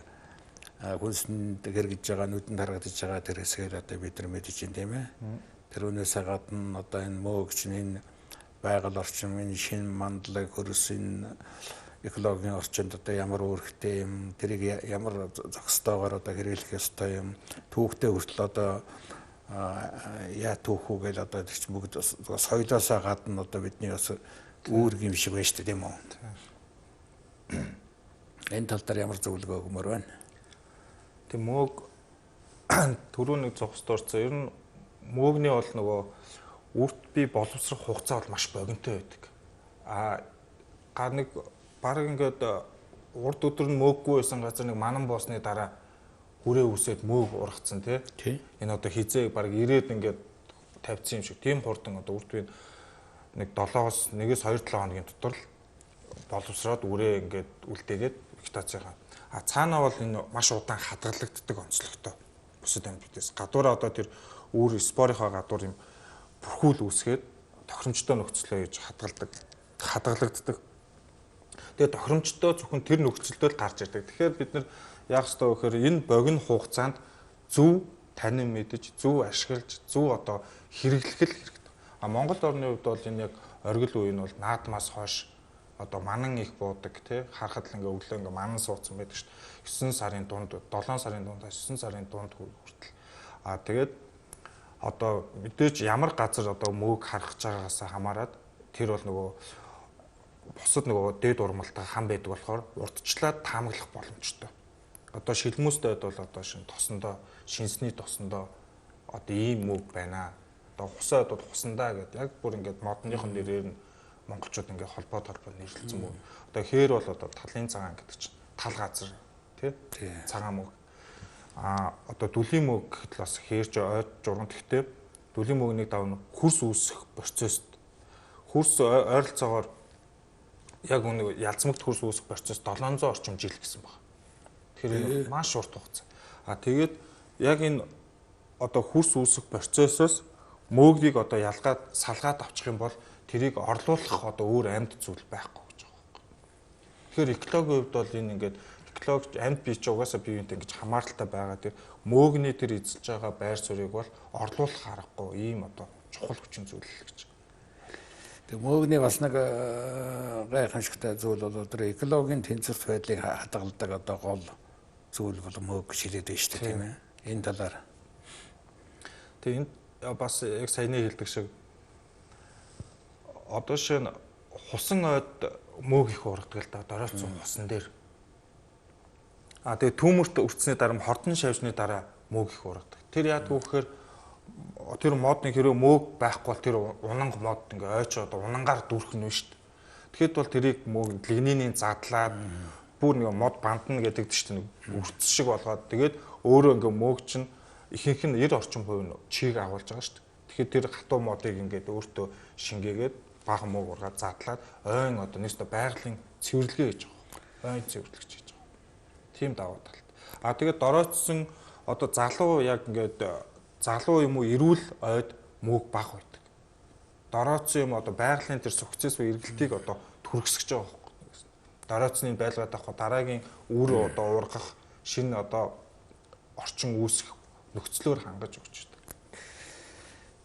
хүнсэнд хэрэгж байгаа нүдэнд харагдаж байгаа тэр хэсгээр одоо бид нар мэдэж байна тийм ээ. Тэрүүнээс гадна одоо энэ мөг чинь энэ байгаль орчин энэ шин мандлаг хөрс энэ экологийн орчинд одоо ямар үүрэгтэй юм тэрийг ямар зохистойгоор одоо хэрэглэх ёстой юм түүхтэй хүртэл одоо яа түүхүү гэж одоо тэр чинь бүгд соёлоосоо гадна одоо бидний бас үүрэг юм шиг байна шүү дээ тийм үү. Энэ тал дээр ямар зөвлөгөө өгмөр байна? Тэг мөөг түрүү нэг зогсд орсон. Ер нь мөөгний бол нөгөө үрт бий боловсрох хугацаа бол маш богинотой байдаг. Нэг баг ингээд урд өдөр нь мөөггүй байсан газар нэг манан боосны дараа хүрээ үсээд мөөг ургацсан тий. Энэ одоо хизээ баг 90-д ингээд тавьсан юм шиг. Тийм хурдан одоо үрт бий нэг 7-оос 1-2-7 хоногийн дотор л боловсроод үрээ ингээд үлдээгээд вегетацийнхаа. Цаанаа бол энэ маш удаан хадгалагддаг онцлогтой. Бусад амьтдаас гадуураа одоо тэр үүр спорийнхоо гадуур юм бүрхүүл үүсгээд тохиромжтой нөхцөлөө хийж хадгалагддаг. Тэгээд тохиромжтой зөвхөн тэр нөхцөлдөө л гарч ирдэг. Тэгэхээр бид нар яах ёстой вэ гэхээр энэ богино хугацаанд зөв танин мэдж, зөв ашиглаж, зөв одоо хэрэглэх л хэрэгтэй. Монгол орны хувьд бол энэ яг оргил үе нь бол наадмаас хойш одоо манан их буудаг тий харахад л ингээ өглөө ингээ манан суудсан байдаг шүү дээ. 9 сарын дунд 7 сарын дундаас 9 сарын дунд хүртэл. Тэгээд одоо мэдээж ямар газар одоо мөөг харах гэж байгаагаас хамаарат тэр бол нөгөө бусад нөгөө дээд урмалтай хам байдаг болохоор урдчлаад таамаглах боломжтой. Одоо шилмүүстэй бол одоо тосондоо шинсний тосондоо одоо ийм мөөг байна. Одоо хусаад бол хусандаа гэдэг яг бүр ингээд модныхон нэрээр нь монголчууд ингээ холбоод нэрлэлсэн мөн. Одоо хээр бол одоо талын цагаан гэдэг чинь тал газар тий цагаан мөг. Одоо дүлийн мөг гэхэл бас хээрч ойд журган тэгтээ дүлийн мөгийг давна хөрс үүсэх процесст хөрс ойролцоогоор яг нэг ялцмагт хөрс үүсэх процесс 700 орчим жил гэсэн баг. Тэгэхээр маш урт хугацаа. Тэгээд яг энэ одоо хөрс үүсэх процессоос мөөгийг одоо ялгаад салгаад авчих юм бол тэрийг орлуулах одоо өөр амьд зүйл байхгүй гэж байгаа юм. Тэгэхээр экологийн хувьд бол энэ ингээд экологи амьд бие ч угаасаа биеийнтэй ингэж хамааралтай байгаа тэр мөөгний тэр эзэлж байгаа байр суурийг бол орлуулах аргагүй ийм одоо чухал хүчин зүйл л гэж. Тэг мөөгний бас нэг гайхамшигтай зүйл бол тэр экологийн тэнцвэрт байдлыг хадгалдаг одоо гол зүйл бол мөөг гэж хэлээд байна шүү дээ тийм ээ. Энэ талаар. Тэг энэ бас яг саяны хэлдэг шиг одоо шинэ хусан ойд мөөг их ургадаг л да доройцсон хусан дээр. Тэгээ түүмэрт өртсөний дараа хордон шавьсны дараа мөөг их ургадаг. Тэр яадаг вэ гэхээр тэр модны хэрэв мөөг байхгүй бол тэр унанг мод ингээ ойч одоо унангаар дүүрэх нь шүү дээ. Тэгэхэд бол тэрийг мөөг лигнинийн задлаад бүр нэг мод бандна гэдэг чинь өртс шиг болгоод тэгээд өөрөө ингээ мөөг чинь ихэнх нь 90 орчим хувь чийг агуулж байгаа шүү дээ. Тэгэхээр тэр хатуу модыг ингээд өөртөө шингээгээд баахан мууг ургаад задлаад ойн одоо нэстэ байгалийн цэвэрлэгээ хийж байгаа. Ойн цэвэрлэгч хийж байгаа. Тийм даваа талт. Тэгээд доройцсон одоо залуу яг ингээд залуу юм уу эрүүл ойд мөөг баг байдаг. Доройцсон юм одоо байгалийн тэр сукцесс буюу эргэлтийг одоо түргсгэж байгаа байхгүй. Доройцны байлгаад авах дараагийн үр одоо ургах шинэ одоо орчин үүсэх нөхцлөөр хангаж өгч байна.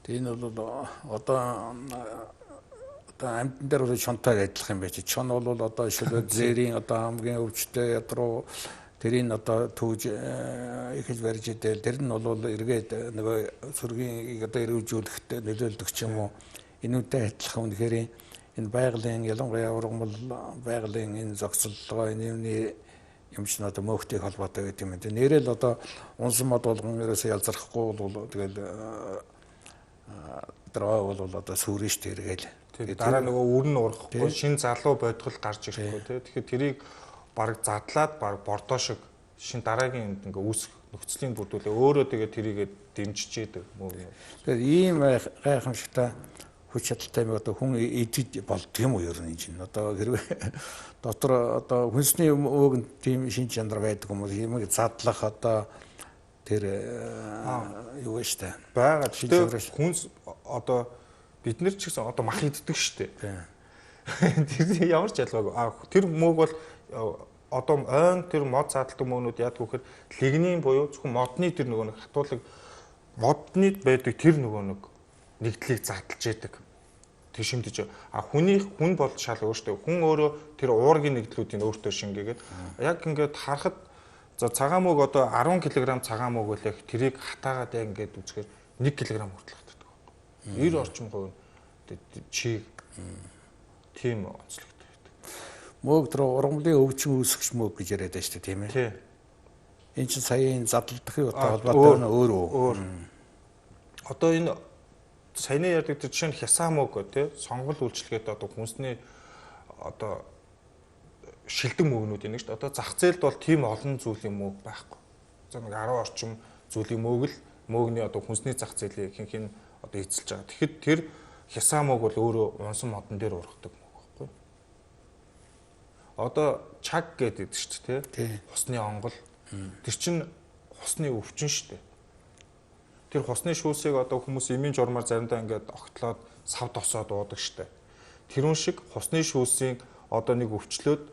Энэ бол одоо амьтан дээр бол чонтой адилах юм байж. Чон бол одоо шилбэ зээрийн одоо хамгийн өвчтөй ядруу тэрийг одоо түүж ихэл барьж идэл тэр нь бол эргээд нөгөө сүргийн одоо эрүүжүүлэхтэй нөлөөлдөг ч юм уу. Энүүтэй адилах үнэхээр энэ байгалийн ялангуяа ургамал байгалийн энэ зохицолгоо энэ юм чинь одоо мөнхтэй холбоотой гэдэг юм. Нэрэл одоо унсан мод болгон ерөөсөө ялзрахгүй бол тэгэл драа бол одоо сүрэн штэ эргээл. Тэгээд дараа нөгөө үрн ургахгүй шин залуу бодгол гарч ирэхгүй тий. Тэгэхээр тэрийг баг задлаад баг бордоо шиг шин дараагийн ингээ үүсэх нөхцөлийн бүрдүүлээ өөрөө тэгээд тэрийгээ дэмжиж идэг мөн. Тэгээд ийм гайхамшигтай хүч чадалтай юм одоо хүн эдэж болдго юм уу ер нь энэ. Одоо хэрвээ дотор одоо хүнсний өөг тийм шин чанар байдаг юм уу юм задлах одоо тэр юу вэ штэ байгаа. Тэгэхээр хүнс одоо бид нар ч гэсэн одоо мах иддэг штэ. Тэр ямар ч ялгаагүй. Тэр мөөг бол одоо ойн тэр мод задлдаг мөөнүүд яадаг вэ гэхээр лигнин буюу зөвхөн модны тэр нөгөө нэг хатуулаг модны байдаг тэр нөгөө нэг нэгдлийг задлж яадаг. Тэр шимтэж. Хүн бол шал өөртөө. Хүн өөрөө тэр уургийн нэгдлүүдийг өөртөө шингээгээд яг ингээд харахад за цагаан мөг одоо 10 кг цагаан мөг байлах тэрийг хатаагаад яг ингээд үзэхээр 1 кг хүртэл хатдаг. 90 орчим хувь чиг тийм онцлогтой байдаг. мөөг тэр ургамлын өвчин үүсгэж мөөг гэж яриад байна шүү дээ, тийм ээ. Тий. Энэ чинь саяын задлалтын юутай холбоотой өөр үү? Өөр. Одоо энэ саяны ярьдаг тэр жишээ нь хясаа мөг тий сонгол үйлчлэгээд одоо хүнсний одоо шилдэг мөгнүүд энийг шүү дээ. Одоо зах зээлд бол тийм олон зүйлийн мөг байхгүй. За нэг 10 орчим зүйлийн мөг л мөгний одоо хүнсний зах зээлийг ихэнх нь одоо эзэлж байгаа. Тэгэхэд тэр хясаа мөг бол өөрөө унсан модон дээр ургадаг мөг байхгүй. Одоо чаг гэдэг шүү дээ тий. Хусны онгол. Тэр чинь хусны өвчин шүү дээ. Тэр хусны шүүсийг одоо хүмүүс эмийн журмаар заримдаа ингээд огтлоод сав тосоод уудаг шүү дээ. Тэрүүн шиг хусны шүүсийн одоо нэг өвчлөөд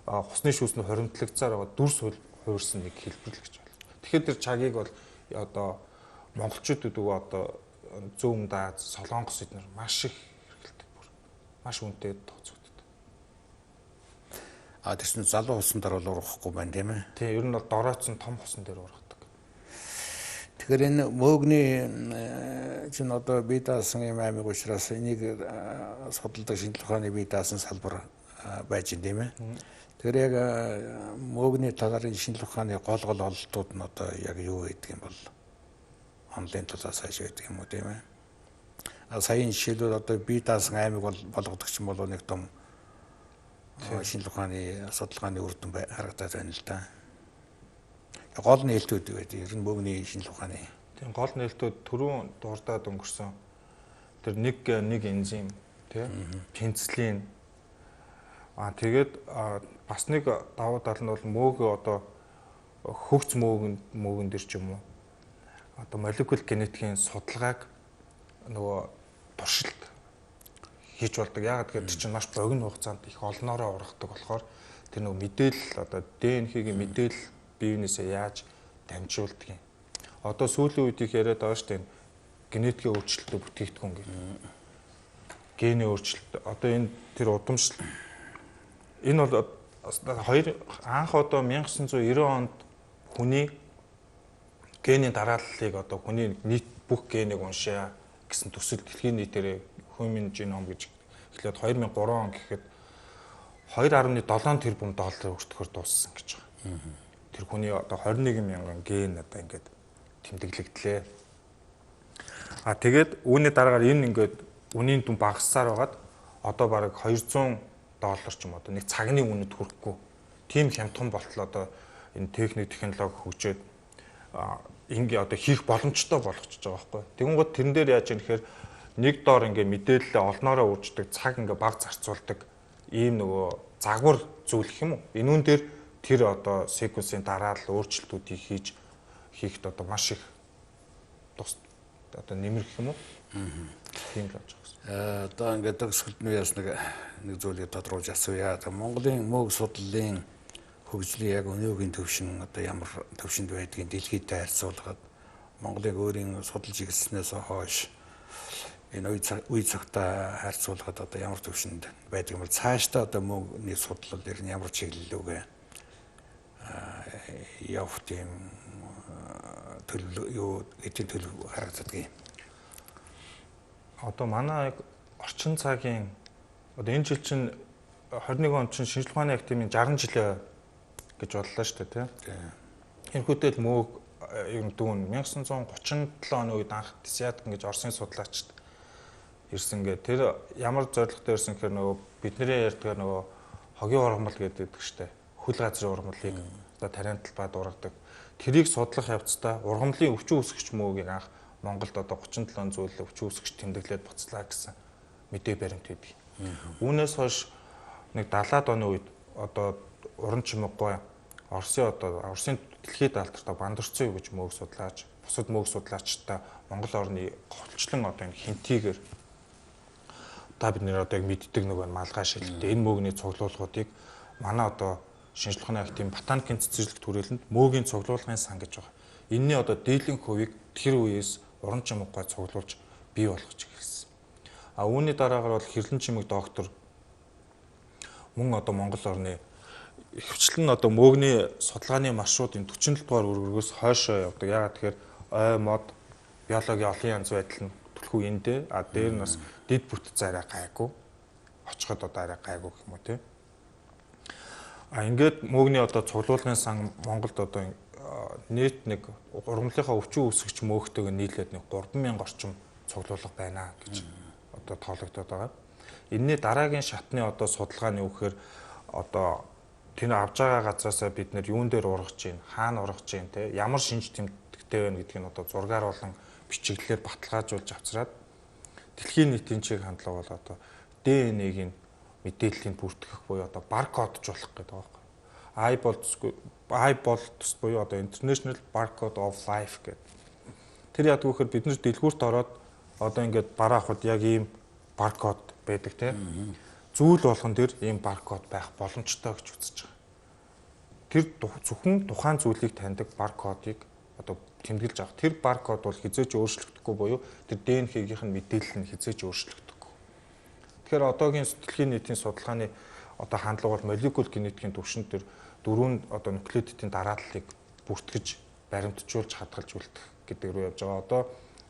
хусны шүүс нь хоримтлагцаар байгаа дүрс хуурсан нэг хэлбэр л гэж байна. Тэгэхээр тэр чагийг бол одоо монголчуудад өгөө одоо зүүн Даад, Солонгос эднэр маш их хэрэгэлдэг бүр. Маш үнэтэй тооцогддог. Тэр чинь залуу хусан дээр бол ургахгүй байна тийм ээ. Тийм, ер нь бол дорооцсон том хусан дээр ургадаг. Тэгэхээр энэ мөөгний чинь одоо бие даасан юм аймаг учраас энийг судалдаг шинжилгээ ухааны бие даасан салбар байж юм тийм ээ. Тэгэхээр яг мөөгний талаар шинжилгээ ухааны гол ололтууд нь одоо яг юу гэдэг юм бол онлайн талаас хойш байдаг юм уу тийм ээ. Саяын жишээлбэл одоо бие даасан аймаг болгодог ч юм бол нэг том шинжилгээ ухааны судалгааны үр дүн харагдаад байна л да. Гол нээлтүүд байдаг. Ер нь мөөгний шинжилгээ ухааны. Тийм гол нээлтүүд түрүүн дурдаад өнгөрсөн. Тэр нэг энзим тий пенициллин тэгээд бас нэг давуу тал нь бол мөөгөө одоо хөгц мөөгөн дэр ч юм уу одоо молекул генетикийн судалгааг нөгөө туршилт хийж болдог. Яагаад гэвэл тэр чинь маш богино хугацаанд их олноороо ургадаг болохоор тэр нөгөө мэдээлэл одоо ДНХ-гийн мэдээлэл биенээсээ яаж дамжуулдаг юм. Одоо сүүлийн үед их яриад байгаа шүү дээ. Генетикийн өөрчлөлтөд бүтээгдэхүүн гэх. Гений өөрчлөлт. Одоо энэ тэр удамшил. Энэ бол анх одоо 1990 онд хүний генийн дарааллыг одоо хүний нийт бүх генийг уншаа гэсэн төсөл дэлхийн нийтээр Human Genome гэж эхлээд 2003 он гэхэд 2.7 тэрбум доллар өртөхөөр дууссан гэж байгаа. Тэр хүний одоо 21 мянган ген одоо ингээд тэмдэглэгдлээ. Тэгээд үүний дараагаар энэ ингээд үнийн дүн багассаар байгаад одоо бараг 200 доллар ч юм одоо нэг цагны үнэт хүрэхгүй. Тийм хямдхан болтол одоо энэ техник технологи хөгжөөд ингээ одоо хийх боломжтой болгочихж байгаа байхгүй. Тэгэнгუთ тэрэн дээр яаж юм гэхээр нэг доор ингээ мэдээлэлээ олноороо үрждэг цаг ингээ баг зарцуулдаг ийм нөгөө загвар зүйл гэх юм уу. Энүүн дээр тэр одоо секвенсийн дараалал өөрчлөлтүүдийг хийхэд одоо маш их тус одоо нэмэр гэх юм уу. Тийм л болж байгаа. Одоо ингээд төгсгөлнөөс нэг зүйлийг тодруулж асууя. Монголын мөг судлалын хөгжлийн яг өнөөгийн төвшин одоо ямар төвшөнд байдгийг дэлхийдээ харьцуулахад Монголын өөрийн судалж ирснээс хойш энэ үе цагтаа харьцуулахад одоо ямар төвшөнд байдаг юм бол цаашдаа одоо мөгний судлал ер нь ямар чиглэлүүгээ явах тийм төлөв юу эдийн төлөв харагддаг юм. Одоо манай орчин цагийн одоо энэ жил чинь 21 он чинь шинжилгээ ухааны активын 60 жилээ гэж бодлоо шүү дээ тийм. Энэхүүтэй л мөг юм дүүн 1937 оны үед анх Дисиат гэж Оросын судлаачд ирсэн гэ тэр ямар зорилготой ирсэн гэхээр нөгөө бидний ярьдгаар нөгөө хогийн ургамал гэдэг штэ хөл газрын ургамлыг одоо тариантал бад ургадаг тэрийг судлах явцдаа ургамлын өвчин үүсгэж мөөгийг анх Монголд одоо 37 зүйл өвчин үүсгэж тэмдэглээд буцлаа гэсэн мэдээ баримт өгдөг. Үүнээс хойш нэг 70-аад оны үед одоо уран чимэггүй Оросын дэлхийд алдартай Бандурцын гэж мөөг судлаач бусад мөөг судлаачтай Монгол орны голчлон одоо хинтийгэр та бид нэр одоо яг мэддэг нэг байна малгай шилдэг энэ мөөгийн цуглуулгуудыг манай одоо шинжилгээ ухааны активын ботаникийн цэцэрлэг түрээлэнд мөөгийн цуглуулгын сан гэж байгаа. Энийний одоо дээдлийн хувийг тэр үеэс уран чимэггүй цуглуулж бий болгож эхэлсэн. Үүний дараагаар бол Хэрлэн чимэг доктор мөн одоо Монгол орны хвчлэн одоо мөөгийн судалгааны маршрутын 47 дугаар өргөргөөс хойшоо явдаг. Яагаад тэгэхээр ой мод биологийн олон янз байдал нь түлхүү эндээ дээр нас дид бүтц арай гайгүй очиход одоо арай гайгүй гэх юм уу тийм. Ингээд мөөгний одоо цуглуулгын сан Монголд одоо нийт нэг ургамлынхаа өвчин үүсгэгч мөөгтэйг нийлээд нэг 3000 орчим цуглуулга байна гэж одоо тоологдоод байгаа. Энэний дараагийн шатны одоо судалгааны үгээр одоо тэр авж байгаа газраасаа бид нэр юун дээр ургаж чинь, хаана ургаж чинь те ямар шинж тэмдэгтэй байна гэдгийг одоо зургаар болон бичиглэлээр баталгаажуулж авчраад дэлхийн нийтийн чиг хандлага бол одоо ДНХ-ийн мэдээллийг бүртгэх буюу одоо баркоджуулах гэдэг байгаа байхгүй. iBolt буюу одоо International Barcode of Life гэдэг. Тэр яг үхээр бид нэр дэлгүүрт ороод одоо ингээд бараа авахд яг ийм баркод байдаг тийм. Зүйл болгон дээр ийм баркод байх боломжтой гэж үзэж байгаа. Тэр зөвхөн тухайн зүйлийг таньдаг баркодыг одоо тэмдэглэж авах. Тэр баркод бол хизээч өөрчлөгдөхгүй буюу тэр ДНХ-ийн мэдээлэл нь хизээч өөрчлөгдөхгүй. Тэгэхээр одоогийн дэлхийн нийтийн судалгааны одоо хандлага бол молекул генетикийн түвшинд тэр дөрвөн одоо нуклеотидын дараатлалыг бүртгэж баримтжуулж хадгалж үлдэх гэдэг рүү явж байгаа. Одоо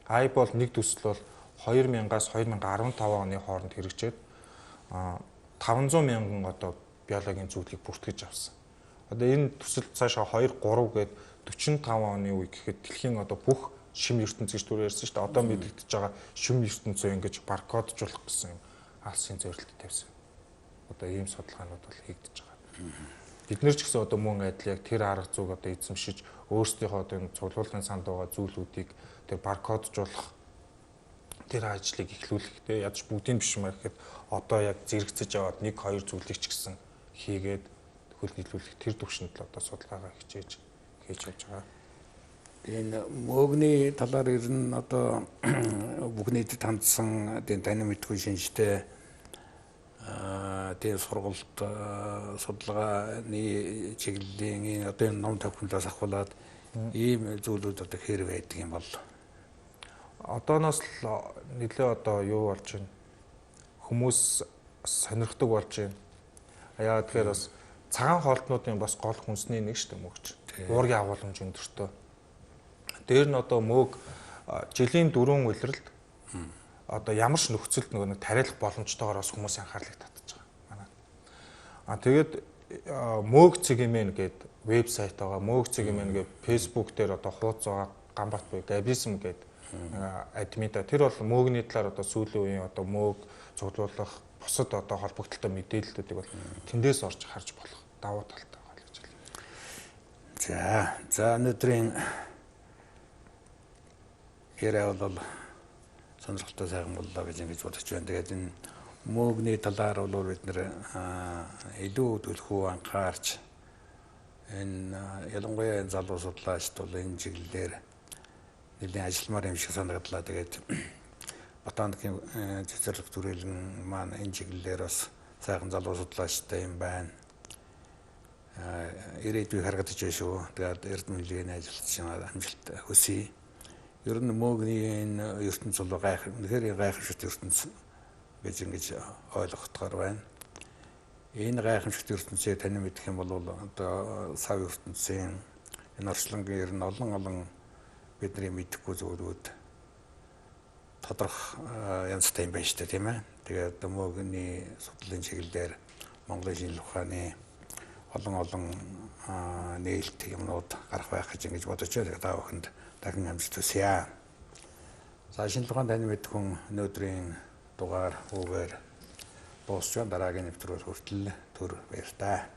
iBolt нэг төсөл бол 2000-аас 2015 оны хооронд хэрэгжээд 500 мянган одоо биологийн зүйлийг бүртгэж авсан. Одоо энэ төсөл цаашаа 2 3 гээд 45 оны үе гэхэд дэлхийн одоо бүх шим ертөнц гэж түрүү ярьсан шүү дээ. Одоо мэдэгдэж байгаа шим ертөнцөө ингэж баркоджуулах гэсэн юм алсын зорилт тавьсан. Одоо ийм судалгаанууд бол хийгдэж байгаа. Бид нэр ч гэсэн одоо мөн адил яг тэр арга зүйг одоо эзэмшиж өөрсдийнхөө одоо энэ цуглуулгын санд байгаа зүйлүүдийг тэр баркоджуулах тэр ажлыг эхлүүлэх те ядаж бүгдийг биш маа гэхэд одоо яг зэрэгцэж аваад 1 2 зүйлийг ч гэсэн хийгээд хөл нийлүүлэх тэр төвшөнд л одоо судалгаагаа хийж явж байгаа. Энэ мөөгний талаар ер нь одоо бүх нийтэд хандсан тийм тань мэдгүй шинжтэй тийм сургалт судалгааны чиглэлийн одоо энэ ном тавхимлаас ахуулаад ийм зүйлүүд одоо хэр байдаг юм бол одооноос л нэлээ одоо юу болж байна. Хүмүүс сонирхдаг болж байна. Яа тэгэхээр бас цагаан хоолтнуудын бас гол хүнсний нэг шүү дээ мөөгч. Уургийн агуулмж өндөртөө. Дээр нь одоо мөөг жилийн 4 улиралд одоо ямар ч нөхцөлд нэг тариалах боломжтойгоор бас хүмүүсийн анхаарлыг татаж байгаа. Манай. Тэгээд мөөг цэгмэн гэдэг вебсайт байгаа. Мөөг цэгмэн гэдэг Facebook дээр одоо хуудас байгаа. Гамбат буюу габизм гэдэг адмида. Тэр бол мөөгний талаар одоо сүүлийн үеийн одоо мөөг цуглуулах бусад одоо холбогдлолтой мэдээллүүдийг бол тэндээс орж харж болох давуу талтай байгаа гэж хэлээ. За өнөөдрийн яриа бол сонирхолтой сайхан боллоо гэж ингэж бодож байна. Тэгээд энэ мөөгний талаар бол бид нэр илүү төлхөө анхаарч энэ ялангуяа залуу судлаачд бол энэ чиглэлээр нэлийн ажилламаар юм шиг санагдлаа. Тэгээд ботаникийн цэцэрлэг төрөлн маань энэ чиглэлээр бас сайхан залуу судлаачтай юм байна. Ирээдүйг харагдаж байна шүү. Тэгээд эрдэмтний ажилтж амжилт хүсье. Ер нь мөөгний энэ ертөнц бол үнэхээр гайхамшигт ертөнц гэж ингэж ойлгохдоор байна. Энэ гайхамшигт ертөнцийг тань мэдэх юм бол одоо сав ертөнцийн энэ орчлонгийн ер нь олон бидний мэдэхгүй зүйлүүд тодорхой янзтай юм байна шүү дээ, тийм ээ. Тэгээд мөөгний судлалын чиглэлээр Монголын шинжлэх ухааны олон нээлт юмнууд гарах байх гэж ингэж бодож байна. Та бүхэнд дахин амжилт хүсье. За шинжлэх ухааны тань мэдэх хүн өнөөдрийн дугаар үгээр дуусч дараагийн нэвтрүүлэг хүртэл төр баяр таа.